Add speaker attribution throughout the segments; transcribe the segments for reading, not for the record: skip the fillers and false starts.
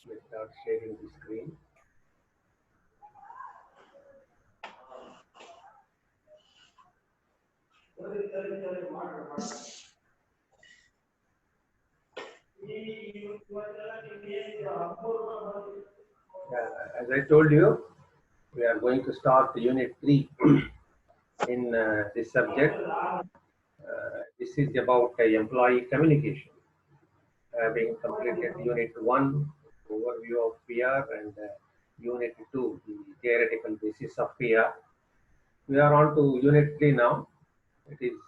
Speaker 1: without sharing the screen. As I told you, we are going to start Unit 3 in this subject. This is about employee communication. Having completed Unit 1, overview of PR, and Unit 2, the theoretical basis of PR. We are on to Unit 3 now. It is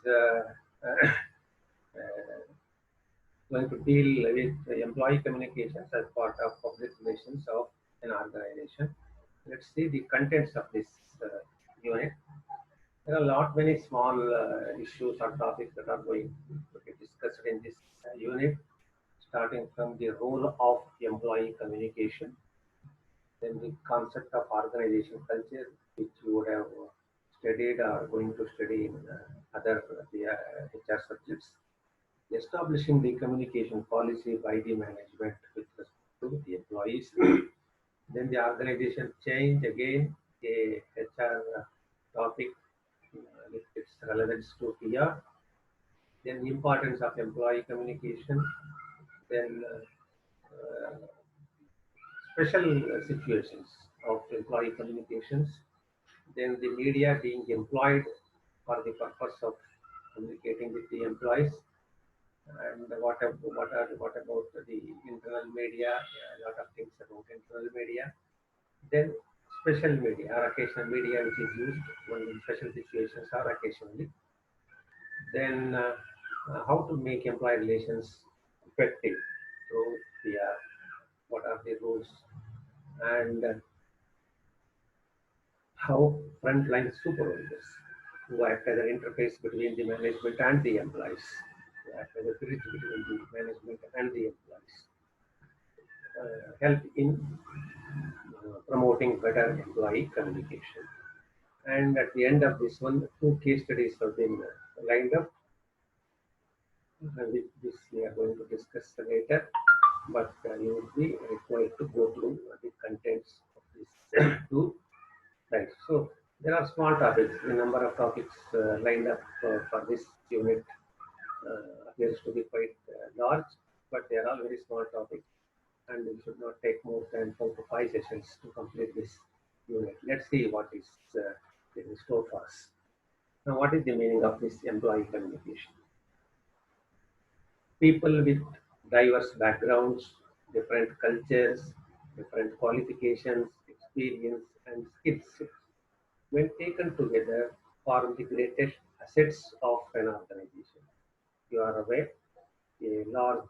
Speaker 1: going to deal with employee communications as part of public relations of an organization. Let's see the contents of this unit. There are a lot many small issues or topics that are going to be discussed in this unit, starting from the role of employee communication, then the concept of organization culture, which you would have studied or going to study in other HR subjects, establishing the communication policy by the management with respect to the employees. Then the organization change again, a HR topic with its relevance to PR. Then the importance of employee communication. Then special situations of employee communications. Then the media being employed for the purpose of communicating with the employees. And what about the internal media? A lot of things about internal media. Then special media or occasional media, which is used when in special situations or occasionally. Then how to make employee relations effective through PR? What are the rules? And how frontline supervisors who act as an interface between the management and the employees, who act as a bridge between the management and the employees, help in promoting better employee communication. And at the end of this one, two case studies have been lined up. With this we are going to discuss later, but you will be required to go through the contents of this two. Right. So there are small topics. The number of topics lined up for this unit appears to be quite large, but they are all very small topics, and we should not take more than 4 to 5 sessions to complete this unit. Let's see what is in store for us. Now, what is the meaning of this employee communication? People with diverse backgrounds, different cultures, different qualifications, experience, and skills, when taken together, form the greatest assets of an organization. You are aware, a large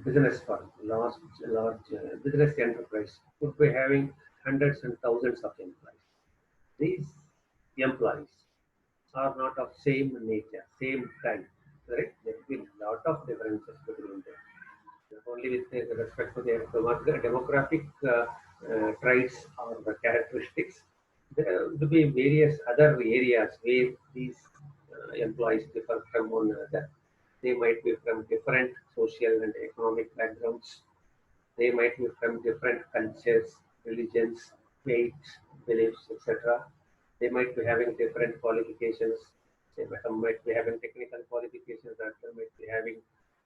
Speaker 1: business firm, large business enterprise could be having hundreds and thousands of employees. These employees are not of same nature, same type, right? There will be a lot of differences between them. Not only with respect to their demographic traits or the characteristics, there will be various other areas where these employees differ from one another. They might be from different social and economic backgrounds. They might be from different cultures, religions, faiths, beliefs, etc. They might be having different qualifications. Some might be having technical qualifications, others might be having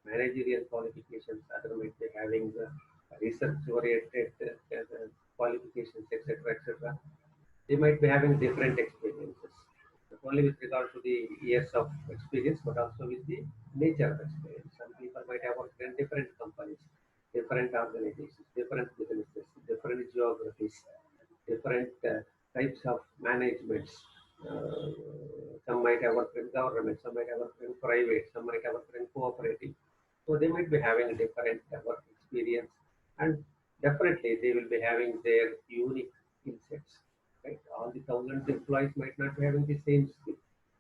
Speaker 1: managerial qualifications, others might be having research-oriented qualifications, etc., etc. They might be having different experiences, not only with regard to the years of experience, but also with the nature of experience. Some people might have worked in different companies, different organizations, different businesses, different geographies, different types of managements. Uh, some might have worked in government, some might have worked in private, some might have worked in cooperative. So they might be having different work experience, and definitely they will be having their unique skill sets. Right? All the thousands employees might not be having the same skill.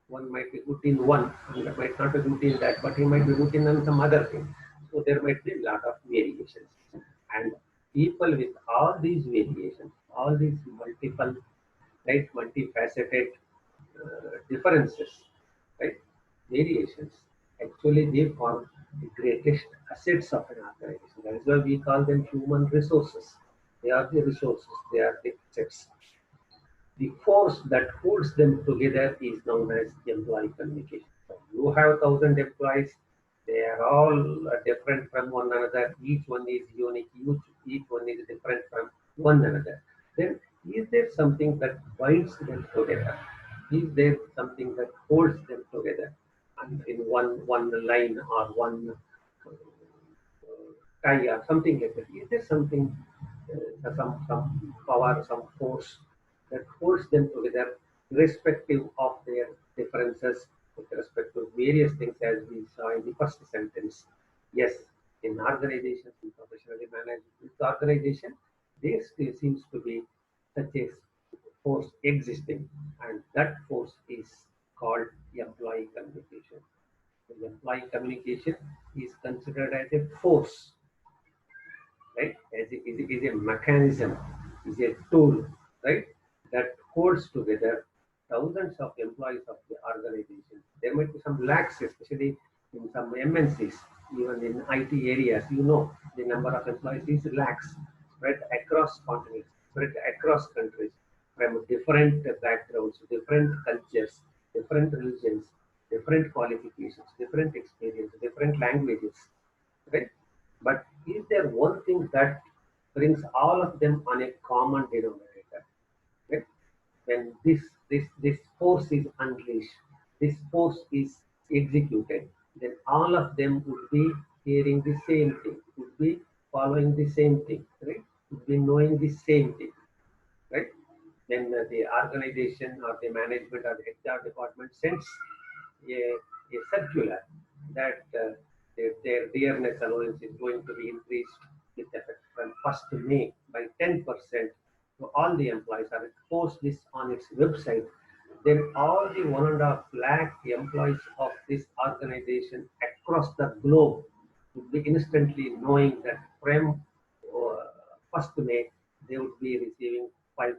Speaker 1: One might be good in one, and might not be good in that, but he might be good in some other thing. So there might be a lot of variations. And people with all these variations, all these multiple, right, multifaceted differences, right, variations, actually they form the greatest assets of an organization. That is why we call them human resources. They are the resources, they are the assets. The force that holds them together is known as employee communication. So you have 1,000 employees, they are all different from one another, each one is unique, each one is different from one another. Then is there something that binds them together? Is there something that holds them together and in one line or one tie or something like that? Is there something, some power, some force that holds them together, irrespective of their differences with respect to various things, as we saw in the first sentence? Yes, in organizations, in professionally managed organization, there still seems to be such a force existing, and that force is called employee communication. The employee communication is considered as a force, right? Is a mechanism, is a tool, right? That holds together thousands of employees of the organization. There might be some lacks, especially in some MNCs, even in IT areas. The number of employees is lakhs, spread across continents, spread across countries, from different backgrounds, different cultures, different religions, different qualifications, different experience, different languages, right? But is there one thing that brings all of them on a common denominator? Right? When this force is unleashed, this force is executed, then all of them would be hearing the same thing, would be following the same thing, right? Would be knowing the same thing, right? When the organization or the management or the HR department sends a circular that their dearness allowance is going to be increased with effect from 1st May by 10%. So all the employees are to post this on its website. Then all the 1.5 lakh employees of this organization across the globe would be instantly knowing that from 1st May they would be receiving 5%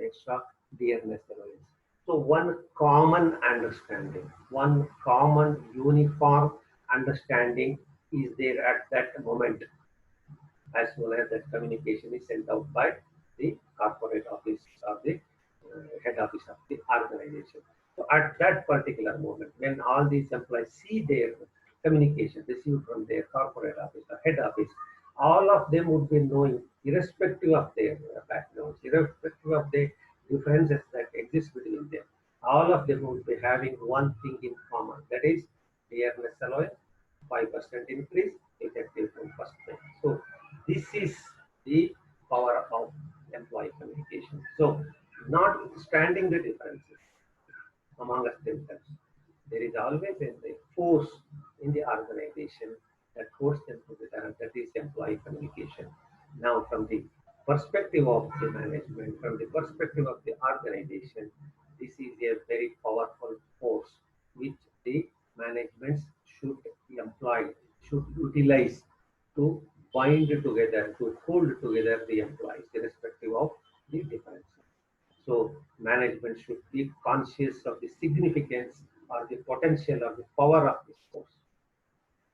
Speaker 1: extra dearness allowance. So one common understanding, one common uniform understanding is there at that moment, as soon as that communication is sent out by the corporate office or the head office of the organization. So at that particular moment, when all these employees see their communication received from their corporate office or head office, all of them would be knowing, irrespective of their backgrounds, irrespective of the differences that exist between them, all of them would be having one thing in common, that is dearness allowance, 5% increase effective from 1st May. So this is the power of employee communication. So notwithstanding the differences among us themselves, there is always a force in the organization that holds them together, and that is employee communication. Now, from the perspective of the management, from the perspective of the organization, this is a very powerful force which the managements should employ, should utilize to bind together, to hold together the employees, irrespective of the differences. So management should be conscious of the significance or the potential or the power of this force.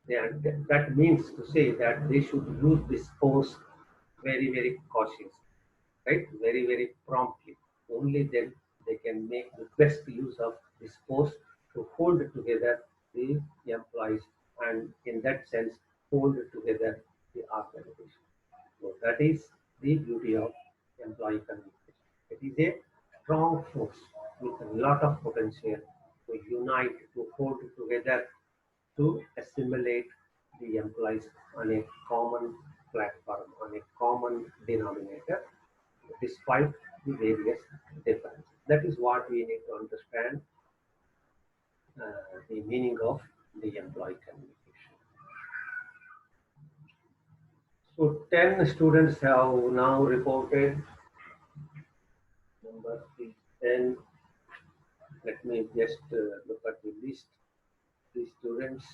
Speaker 1: And that means to say that they should use this force very, very cautious, right? Very, very promptly. Only then they can make the best use of this force to hold together the employees and in that sense hold together the organization. So that is the beauty of employee communication. It is a strong force with a lot of potential to unite, to hold together, to assimilate the employees on a common platform, on a common denominator, despite the various differences. That is what we need to understand the meaning of the employee communication. So 10 students have now reported. Number is 10. Let me just look at the list. The students: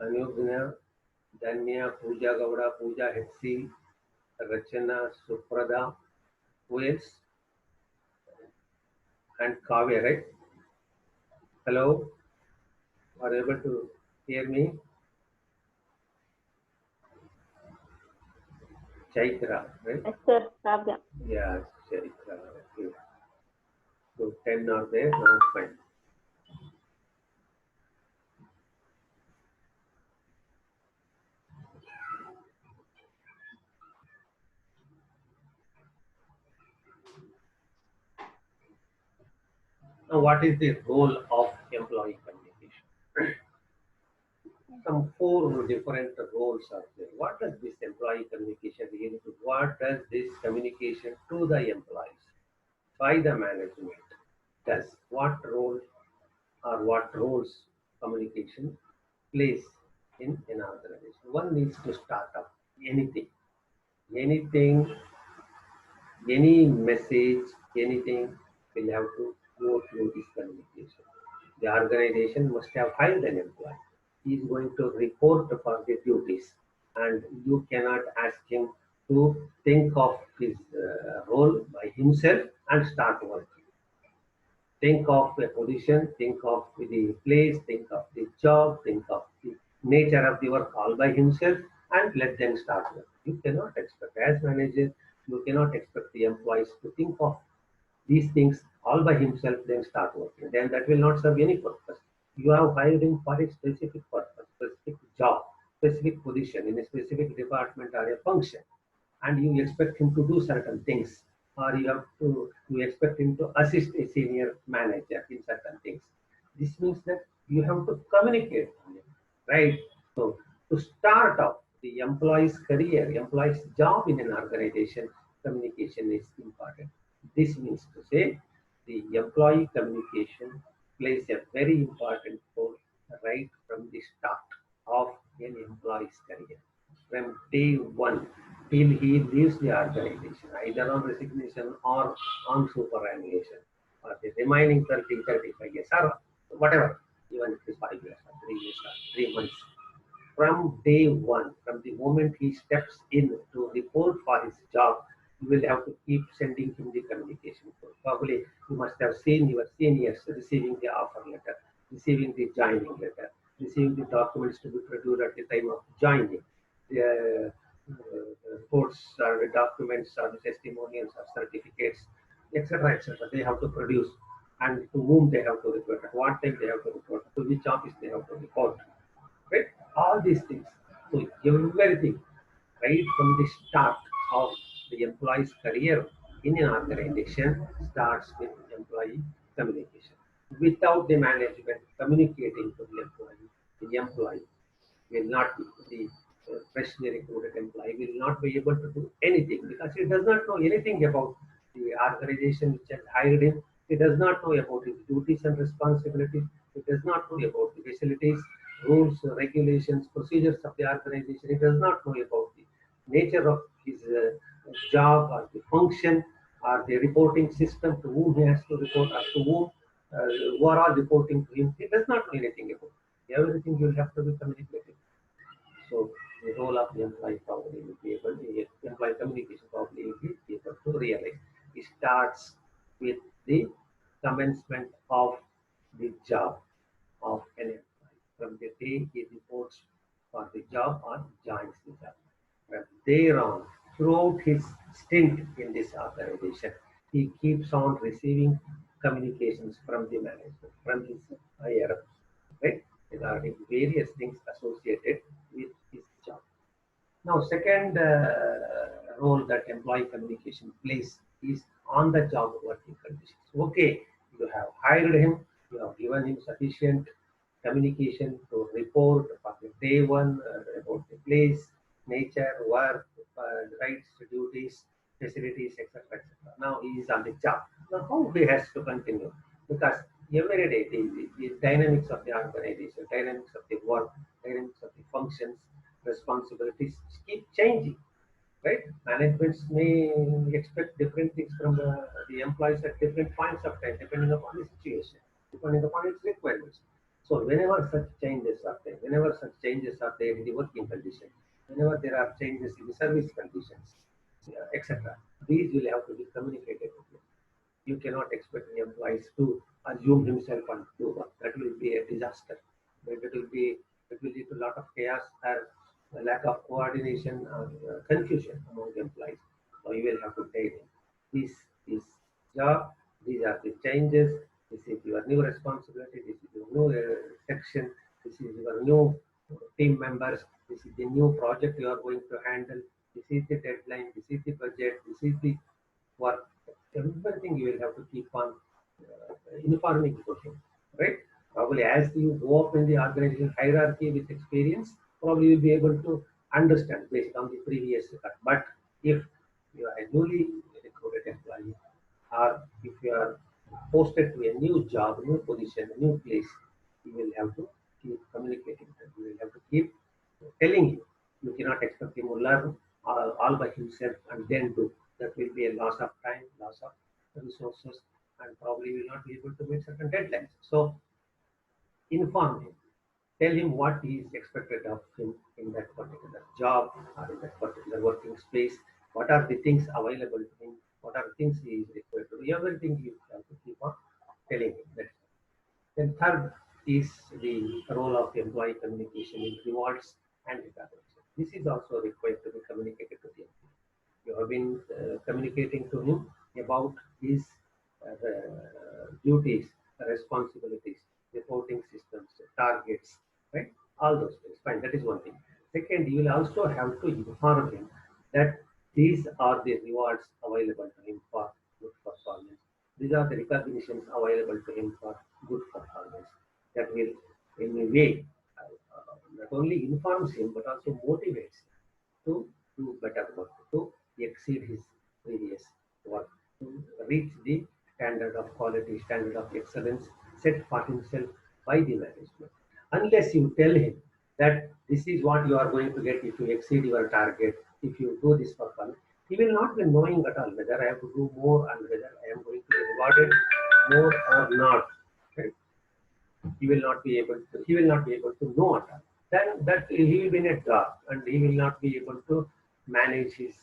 Speaker 1: Anugna, Danya, Pooja Gowda, Pooja Hetsi, Rachana, Suprada, who else? And Kavya, right? Hello, are you able to hear me? Chaitra, right?
Speaker 2: Yes, sir. Kavya.
Speaker 1: Yeah, Chaitra. Okay. So 10 are there, now fine. Now, what is the role of employee communication? Some four different roles are there. What does this employee communication really do? What does this communication to the employees by the management does? What role or what roles communication plays in an organization? One needs to start up anything, anything, any message, anything will have to go through this communication. The organization must have hired an employee. He is going to report for the duties, and you cannot ask him to think of his role by himself and start working. Think of a position, think of the place, think of the job, think of the nature of the work all by himself, and let them start work. You cannot expect, as manager, you cannot expect the employees to think of these things all by himself, then start working. Then that will not serve any purpose. You have hired him for a specific purpose, specific job, specific position in a specific department or a function, and you expect him to do certain things, or you expect him to assist a senior manager in certain things. This means that you have to communicate, right? So to start off the employee's career, employee's job in an organization, communication is important. This means to say the employee communication plays a very important role right from the start of an employee's career. From day one till he leaves the organization, either on resignation or on superannuation, or the remaining 30, 35 years, or whatever, even if it is 5 years, or 3 years, or 3 months. From day one, from the moment he steps in to report for his job, you will have to keep sending him the communication code. Probably you must have seen your seniors receiving the offer letter, receiving the joining letter, receiving the documents to be produced at the time of joining, the reports or the documents or the testimonials or certificates, etc., etc. They have to produce, and to whom they have to report, at what time they have to report, to which office they have to report, right? All these things. So everything, right from the start of the employee's career in an organization starts with employee communication. Without the management communicating to the employee will not be the freshly recruited employee will not be able to do anything because he does not know anything about the organization which has hired him. He does not know about his duties and responsibilities. He does not know about the facilities, rules, regulations, procedures of the organization. He does not know about the nature of his job or the function or the reporting system to whom he has to report or to who are all reporting to him. He does not know anything about it. Everything will have to be communicated. So the role of the employee probably will be able to, employee communication probably will be able to realize. It starts with the commencement of the job of an employee. From the day he reports for the job or joins the job. From there on, throughout his stint in this organization, he keeps on receiving communications from the management, from his higher ups, right? Regarding various things associated with his job. Now, second role that employee communication plays is on the job working conditions. Okay, you have hired him, you have given him sufficient communication to report for the day one about the place, nature, work, rights, duties, facilities, etc. etc. Now he is on the job. Now, how he has to continue? Because every day the dynamics of the organization, dynamics of the work, dynamics of the functions, responsibilities keep changing, right? Managements may expect different things from the employees at different points of time, depending upon the situation, depending upon its requirements. So whenever such changes are there, whenever such changes are there in the working conditions, whenever there are changes in the service conditions, etc., these will have to be communicated with you. You cannot expect the employees to assume himself and do work. That will be a disaster. It will lead to a lot of chaos a lack of coordination or confusion among the employees. So you will have to tell him, this is job, these are the changes, this is your new responsibility, this is your new section, this is your new team members, this is the new project you are going to handle, this is the deadline, this is the budget, this is the work. Everything you will have to keep on informing to him, right? Probably as you go up in the organization hierarchy with experience, probably you'll be able to understand based on the previous record. But if you are a newly recruited employee, or if you are posted to a new job, new position, a new place, you will have to keep communicating. You will have to keep telling him. You cannot expect him to learn all by himself and then do. That will be a loss of time, loss of resources, and probably will not be able to meet certain deadlines. So inform him, tell him what is expected of him in that particular job or in that particular working space, what are the things available to him, what are the things he is required to do, everything you have to keep on telling him. Then third is the role of employee communication in rewards and recognition. This is also required to be communicated to the employee. You have been communicating to him about his duties, responsibilities, reporting systems, targets, right? All those things. Fine, that is one thing. Second, you will also have to inform him that these are the rewards available to him for good performance. These are the recognitions available to him for good performance. That will, in a way, not only informs him but also motivates him to do better work, to exceed his previous work, to reach the standard of quality, standard of excellence set for himself by the management. Unless you tell him that this is what you are going to get if you exceed your target, if you do this performance, he will not be knowing at all whether I have to do more and whether I am going to be rewarded more or not. Right? He will not be able to know at all. Then that he will be in a dark and he will not be able to manage his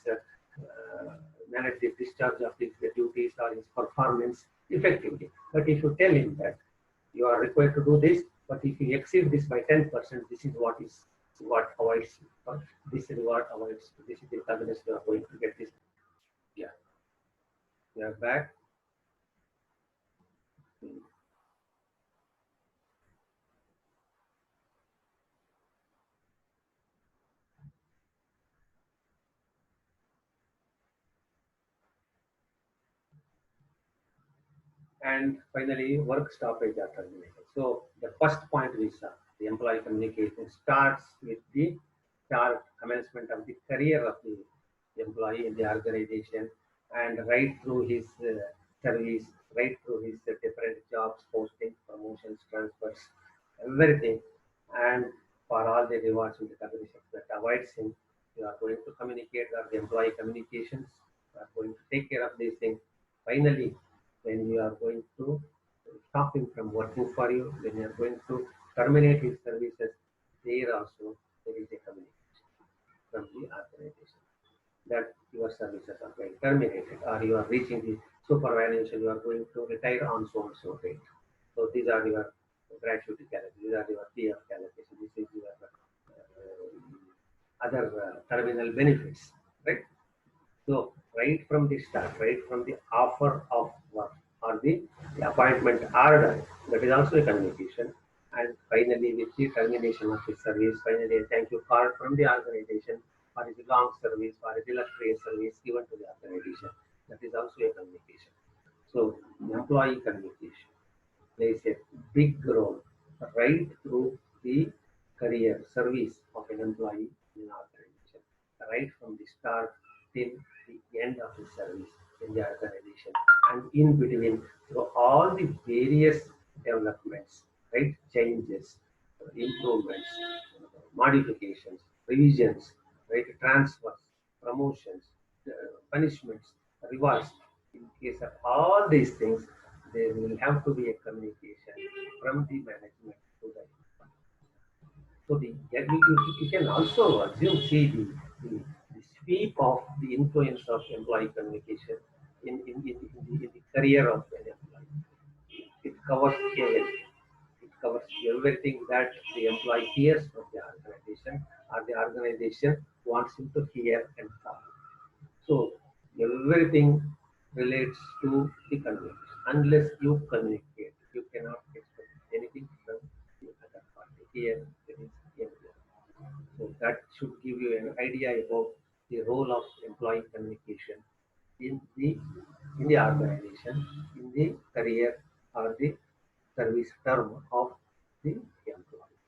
Speaker 1: manage the discharge of his duties or his performance effectively. But if you tell him that you are required to do this, but if you exceed this by 10%, this is what avoids this reward avoids, this is the recognition you are going to get this. Yeah, we are back. And finally, work stoppage are terminated. So the first point is the employee communication starts with the start commencement of the career of the employee in the organization and right through his service, right through his different jobs, postings, promotions, transfers, everything. And for all the rewards and recognitions that avoids him, you are going to communicate or the employee communications, you are going to take care of these things. Finally, when you are going to stop him from working for you, when you are going to terminate his services, there also there is a communication from the organization that your services are going terminated or you are reaching the superannuation, you are going to retire on so and so date. So these are your gratuity calculation, these are your PF calculation, this is your other terminal benefits, right? So right from the start, right from the offer of work or the appointment order, that is also a communication. And finally, with the termination of the service, finally a thank you card from the organization for his long service, for his illustrious service given to the organization. That is also a communication. So employee communication plays a big role right through the career service of an employee in an organization, right from the start till the end of his service in the organization, and in between through all the various developments, right? Changes, improvements, modifications, revisions, right? Transfers, promotions, punishments, rewards. In case of all these things, there will have to be a communication from the management to the employee. So you can also assume, see the sweep of the influence of employee communication in the career of an employee. It covers everything. It covers everything that the employee hears from the organization or the organization wants him to hear and follow. So everything relates to the communication. Unless you communicate, you cannot expect anything from the other party. Here there is everything. So that should give you an idea about the role of employee communication in the in the organization, in the career or the service term of the employee.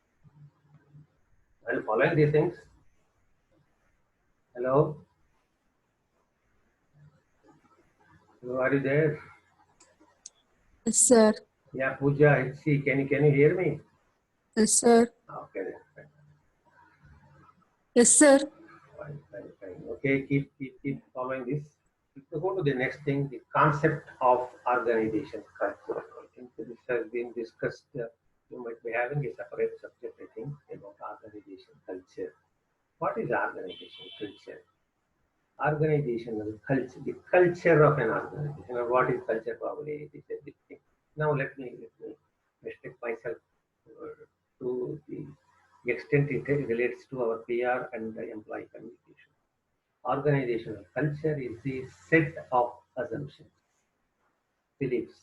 Speaker 1: While following these things, hello, hello, are you there?
Speaker 2: Yes, sir.
Speaker 1: Yeah, Pooja, see, can you hear me?
Speaker 2: Yes, sir.
Speaker 1: Okay, then.
Speaker 2: Yes, sir.
Speaker 1: Fine. Okay, keep following this. If you go to the next thing, the concept of organization culture. I think this has been discussed. You might be having a separate subject, I think, about organization culture. What is organization culture? Organizational culture, the culture of an organization, or what is culture probably it is a big thing. Now let me restrict myself to the extent it relates to our PR and the employee communication. Organizational culture is the set of assumptions, beliefs,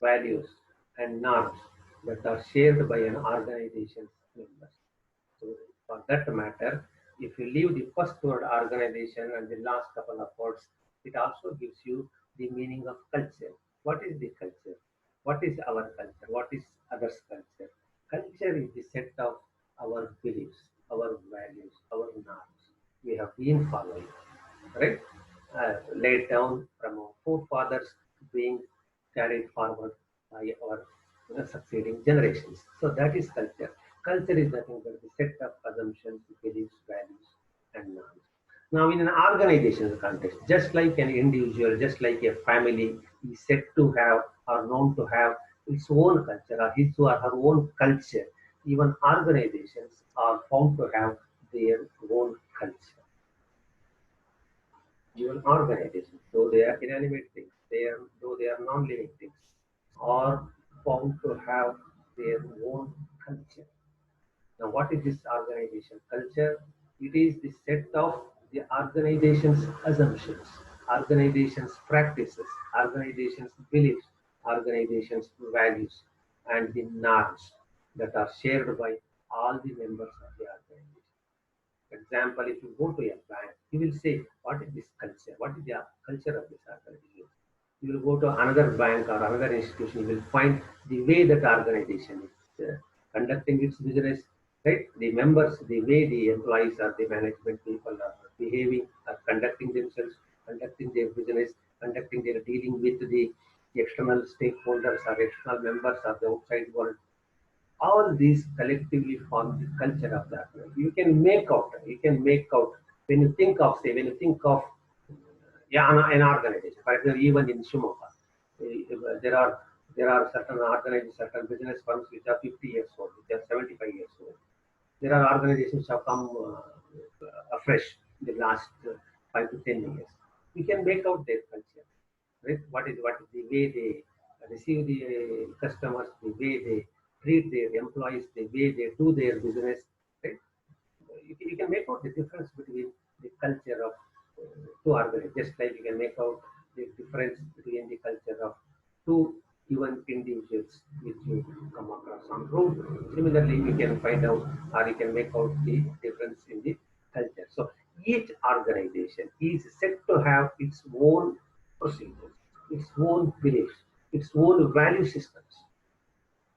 Speaker 1: values, and norms that are shared by an organization's members. So, for that matter, if you leave the first word organization and the last couple of words, it also gives you the meaning of culture. What is the culture? What is our culture? What is others' culture? Culture is the set of our beliefs, our values, our norms we have been following, right? Laid down from our forefathers being carried forward by our succeeding generations. So that is culture. Culture is nothing but the set of assumptions, beliefs, values, and norms. Now, in an organizational context, just like an individual, just like a family is said to have or known to have its own culture or his or her own culture, even organizations are found to have their own culture. Even organizations, though they are inanimate things, though they are non-living things, are found to have their own culture. Now, what is this organization culture? It is the set of the organization's assumptions, organization's practices, organization's beliefs, organization's values, and the norms that are shared by all the members of the organization. For example, if you go to a bank, you will say, what is this culture? What is the culture of this organization? You will go to another bank or another institution, you will find the way that organization is conducting its business, right? The members, the way the employees or the management people are behaving, are conducting themselves, conducting their business, conducting their dealing with the external stakeholders or external members of the outside world. All these collectively form the culture of that. You can make out when you think of, say, when you think of yeah, an organization. For example, even in Shimoga, there are certain organizations, certain business firms which are 50 years old, which are 75 years old. There are organizations which have come afresh in the last 5 to 10 years. You can make out their culture, right? What is the way they receive the customers, the way they treat their employees, the way they do their business, right? You can make out the difference between the culture of two organizations, just like you can make out the difference between the culture of two even individuals which you come across on road. Similarly, you can find out or you can make out the difference in the culture. So each organization is said to have its own procedures, its own beliefs, its own value systems.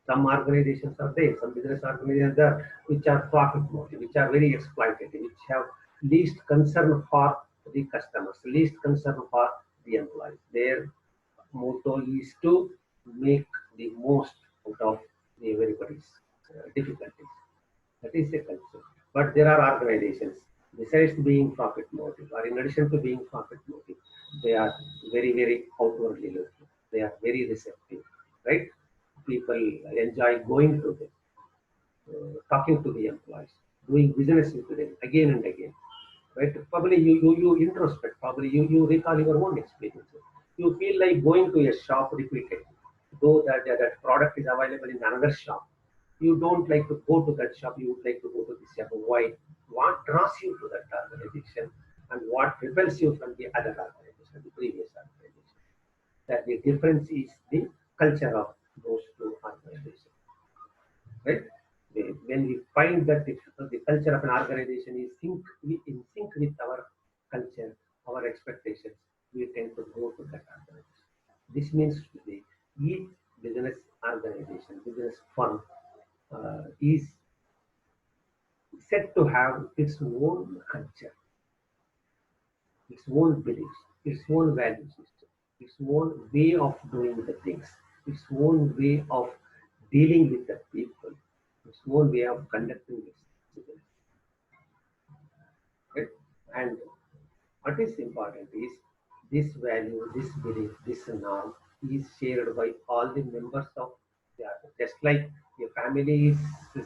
Speaker 1: Some organizations are there, some business organizations are which are profit motive, which are very exploitative, which have least concern for the customers, least concern for the employees. Their motto is to make the most out of everybody's difficulties. That is the culture. But there are organizations, besides being profit motive, or in addition to being profit motive, they are very outwardly looking. They are very receptive, right? People enjoy going to them, talking to the employees, doing business with them again and again. Right? Probably you introspect, probably you recall your own experiences. You feel like going to a shop repeatedly. though that product is available in another shop, you don't like to go to that shop, you would like to go to this shop. Why? What draws you to that organization and what repels you from the other organization, the previous organization? That the difference is the culture of those two organizations, right? When we find that the culture of an organization is in sync with our culture, our expectations, we tend to go to that organization. This means the each business organization, business firm is said to have its own culture, its own beliefs, its own value system, its own way of doing the things, its own way of dealing with the people, its own way of conducting its business. Right? And what is important is this value, this belief, this norm is shared by all the members of the other. Just like a family is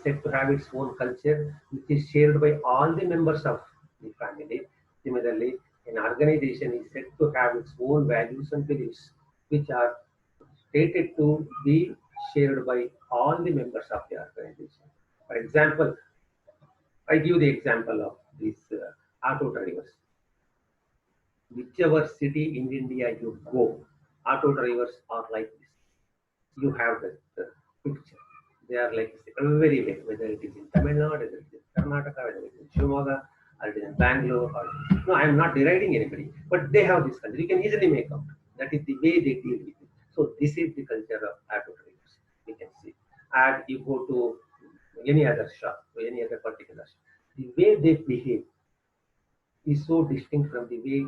Speaker 1: said to have its own culture, which is shared by all the members of the family. Similarly, an organization is said to have its own values and beliefs, which are stated to be shared by all the members of the organization. For example, I give the example of these auto drivers. Whichever city in India you go, auto drivers are like this. You have that picture. They are like this everywhere, whether it is in Tamil Nadu, whether it is in Karnataka, whether it is in Shimoga, or it is in Bangalore. Or, no, I am not deriding anybody, but they have this culture. You can easily make out. That is the way they deal with it. So this is the culture of auto drivers. We can see. And you go to any other shop, or any other particular shop, the way they behave is so distinct from the way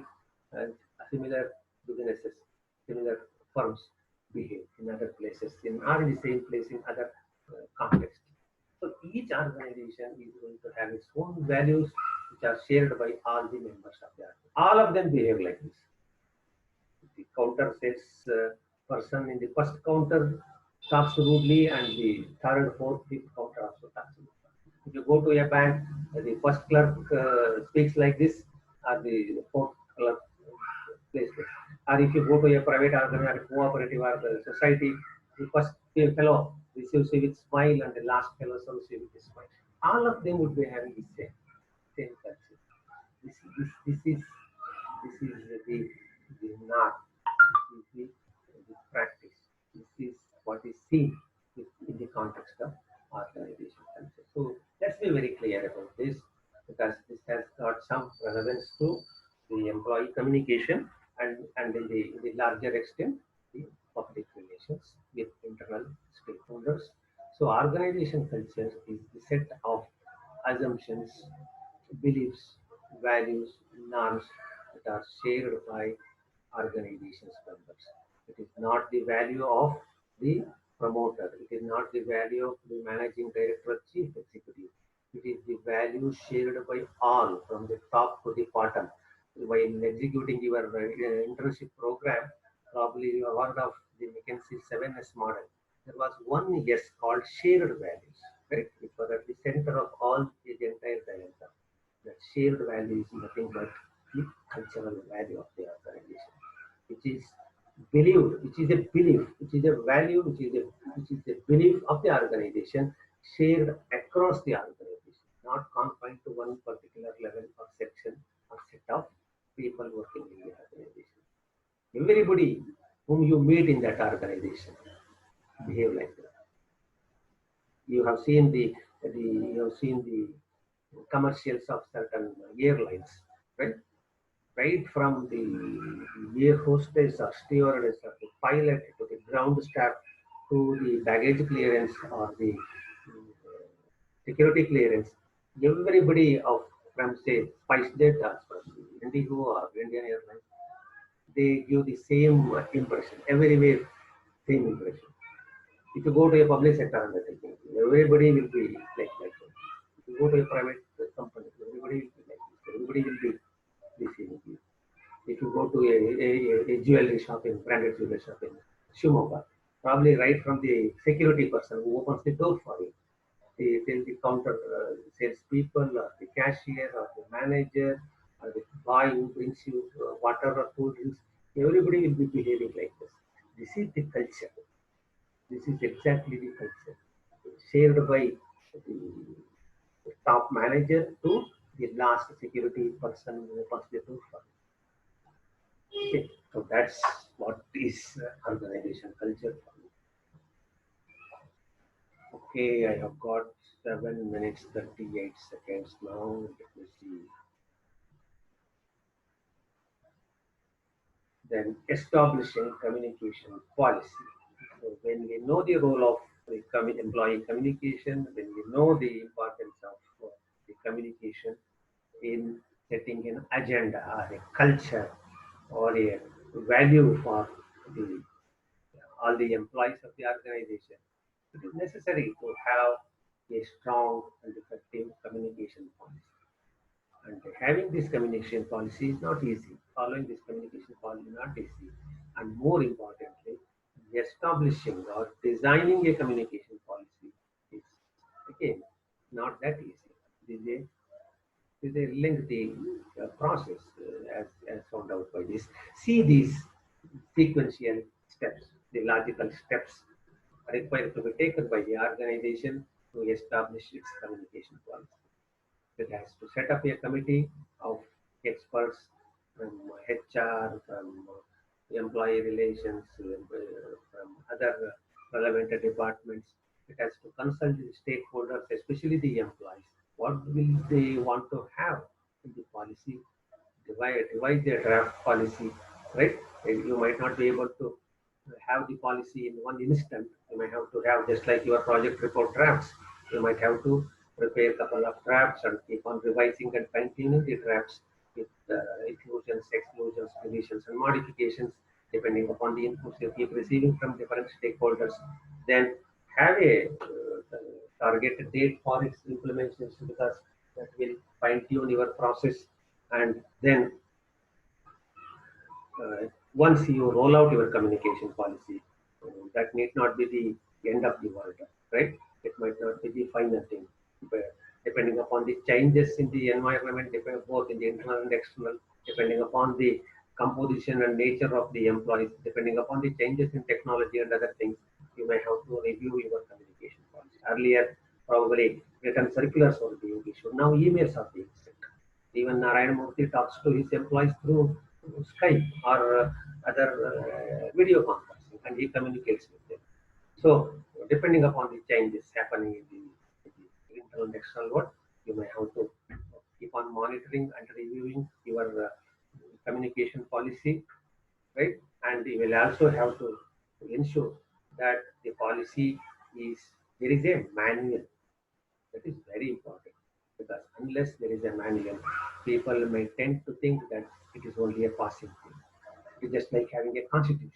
Speaker 1: similar businesses, similar firms behave in other places, or in the same place in other contexts. So each organization is going to have its own values, which are shared by all the members of the organization. All of them behave like this. The counter sales person in the first counter talks rudely, and the third and fourth, fifth counter also talks rudely. If you go to a bank, the first clerk speaks like this, or the fourth clerk plays this. Or if you go to a private organization, cooperative or the society, the first fellow receives you with smile, and the last fellow receives you with a smile. All of them would be having the same culture. This is the norm. This is the practice. This is what is seen in the context of organization culture. So let's be very clear about this, because this has got some relevance to the employee communication, and in the larger extent, the public relations with internal stakeholders. So organization culture is the set of assumptions, beliefs, values, norms that are shared by organization's members. It is not the value of the promoter. It is not the value of the managing director or chief executive. It is the value shared by all from the top to the bottom. While executing your internship program, probably you have heard of the McKinsey 7S model. There was one S called shared values, right? It was at the center of all the entire diagram. That shared value is nothing but the cultural value of the organization, which is believed, which is a belief, which is a value, which is a belief of the organization shared across the organization, not confined to one particular level or section or set of people working in the organization. Everybody whom you meet in that organization behave like that. You have seen the commercials of certain airlines, right? Right from the air hostess or stewardess or the pilot to the ground staff to the baggage clearance or the security clearance, everybody of from say SpiceJet or from Indigo or Indian Airlines, they give the same impression. Everywhere, same impression. If you go to a public sector undertaking, everybody will be like that. If you go to a private company, everybody will be like this. Everybody will be the same. If you go to a jewelry shop in branded jewelry shop in Shimoga, probably right from the security person who opens the door for you, the counter salespeople or the cashier or the manager or the boy who brings you water or cool drinks, everybody will be behaving like this. This is the culture. This is exactly the culture shared by the top manager to the last security person who passed the roof. Okay, so that's what is organization culture. Okay, I have got 7 minutes 38 seconds now. Let me see. Then establishing communication policy. So when we know the role of the employee communication, when we know the importance of the communication in setting an agenda or a culture or a value for the all the employees of the organization, it is necessary to have a strong and effective communication policy. And having this communication policy is not easy. Following this communication policy is not easy. And more importantly, establishing or designing a communication policy is again not that easy. It is a lengthy process as found out by this. See these sequential steps, the logical steps required to be taken by the organization to establish its communication policy. It has to set up a committee of experts from HR, from employee relations, from other relevant departments. It has to consult the stakeholders, especially the employees. What will they want to have in the policy? Devise their draft policy, right? You might not be able to have the policy in one instant. You might have to have just like your project report drafts. You might have to prepare a couple of drafts and keep on revising and fine-tuning the drafts with inclusions, exclusions, deletions, and modifications depending upon the inputs you keep receiving from different stakeholders. Then have a targeted date for its implementation because that will fine-tune your process. And then once you roll out your communication policy, that need not be the end of the world, right? It might not be the final thing. But depending upon the changes in the environment, both in the internal and external, depending upon the composition and nature of the employees, depending upon the changes in technology and other things, you may have to review your communication policy. Earlier, probably written circulars were being issued. Now emails are being sent. Even Narayan Murthy talks to his employees through Skype or other video conferencing, and he communicates with them. So, depending upon the changes happening in the internal and external world, you may have to keep on monitoring and reviewing your communication policy, right? And you will also have to ensure that the policy is there is a manual. That is very important because unless there is a manual, people may tend to think that it is only a passing thing. It's just like having a constitution,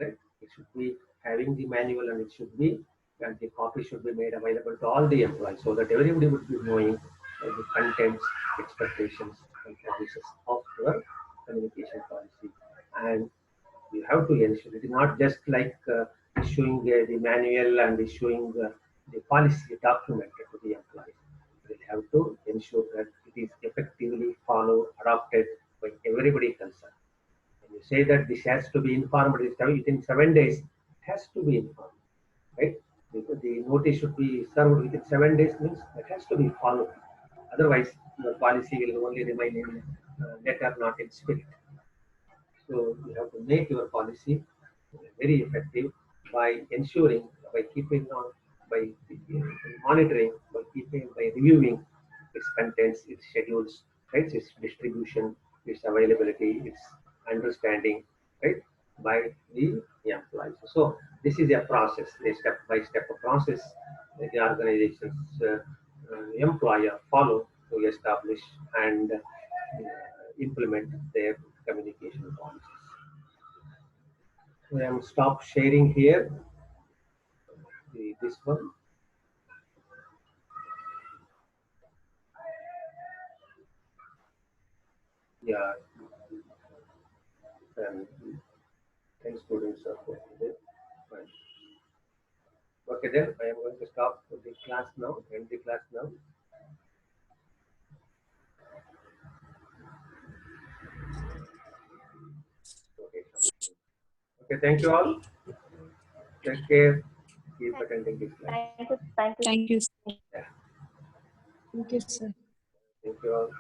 Speaker 1: right? It should be having the manual and it should be, and the copy should be made available to all the employees so that everybody would be knowing the contents, expectations, and promises of your communication policy. And you have to ensure it is not just like issuing the manual and issuing the policy document to the employees. You have to ensure that it is effectively followed, adopted by everybody concerned. When you say that this has to be informed within 7 days, it has to be informed, right? Because the notice should be served within 7 days means it has to be followed. Otherwise, your policy will only remain in letter, not in spirit. So you have to make your policy very effective by ensuring, by keeping on, by monitoring, by reviewing its contents, its schedules, right, its distribution, its availability, its understanding, right, by the employees. So this is a process, a step-by-step process that the organizations employer follow to establish and implement their communication policies. So I am stop sharing here. This one. Yeah, and 10 students are there. Fine. Okay, then I am going to stop the class now, end the class now. Okay, okay, thank you all. Take care. Keep attending this class.
Speaker 3: Thank you. Thank you.
Speaker 2: Thank you.
Speaker 1: Yeah.
Speaker 2: Thank you, sir.
Speaker 1: Thank you all.